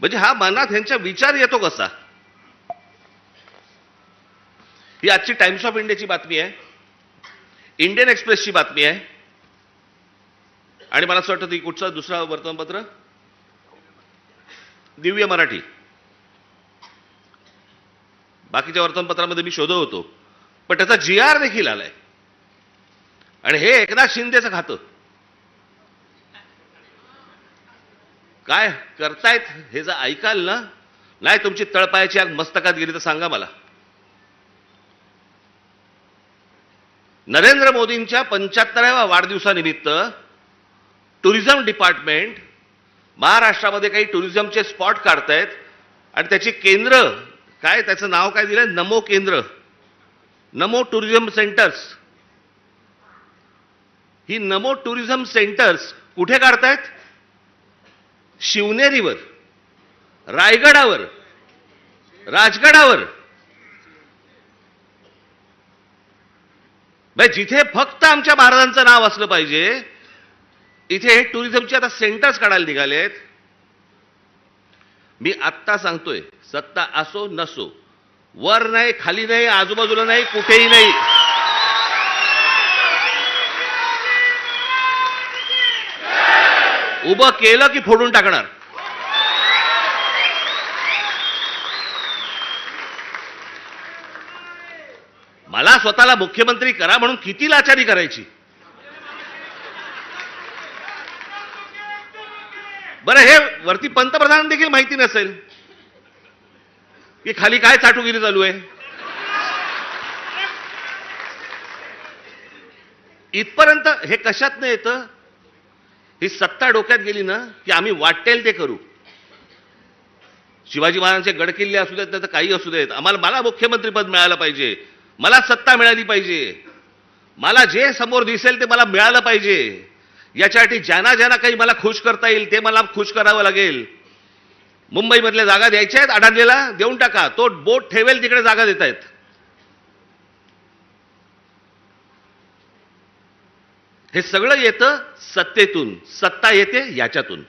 म्हणजे हा मनात ह्यांचा विचार येतो कसा? ही आजची टाइम्स ऑफ इंडियाची बातमी आहे, इंडियन एक्सप्रेसची बातमी आहे, आणि मला असं वाटतं ती कुठचं दुसरा वर्तमानपत्र, दिव्य मराठी. बाकीच्या वर्तमानपत्रामध्ये मी शोधत होतो, पण त्याचा GR देखील आलाय. आणि हे एकनाथ शिंदेचं खातं. काय करतायत हे जर ऐकाल ना, नाही तुमची तळपायाची आग मस्तकात गेली तर सांगा मला. नरेंद्र मोदींच्या 75व्या वाढदिवसानिमित्त टुरिझम डिपार्टमेंट महाराष्ट्रामध्ये काही टुरिझमचे स्पॉट काढतायत आणि त्याची केंद्र काय, त्याचं नाव काय दिलंय, नमो केंद्र, नमो टुरिझम सेंटर्स. ही नमो टुरिझम सेंटर्स कुठे काढतायत? शिवनेरीवर, रायगडावर, राजगडावर. जिथे फक्त आमच्या महाराजांचं नाव असलं पाहिजे, इथे टुरिझमचे आता सेंटर्स काढायला निघालेत. मी आत्ता सांगतोय, सत्ता असो नसो, वर नाही, खाली नाही, आजूबाजूला नाही, कुठेही नाही. उभं केलं की फोडून टाकणार. मला स्वतःला मुख्यमंत्री करा म्हणून किती लाचारी करायची? बरं, हे वरती पंतप्रधान देखील माहिती नसेल की खाली काय चाटुगिरी चालू आहे. इथपर्यंत हे कशात नाही येतं? ही सत्ता डोक्यात गेली ना की आम्ही वाटेल ते करू. शिवाजी महाराजांचे गडकिल्ले असू देत, नाही तर काही असू देत, मला मुख्यमंत्रीपद मिळालं पाहिजे, मला सत्ता मिळाली पाहिजे, मला जे समोर दिसेल ते मला मिळालं पाहिजे. याच्यासाठी ज्यांना ज्यांना काही मला खुश करता येईल ते मला खुश करावं लागेल. मुंबईमधल्या जागा द्यायच्या आहेत, अडाणलेला देऊन टाका, तो बोट ठेवेल तिकडे जागा देत आहेत. हे सगळं येतं सत्तेतून, सत्ता येते याच्यातून.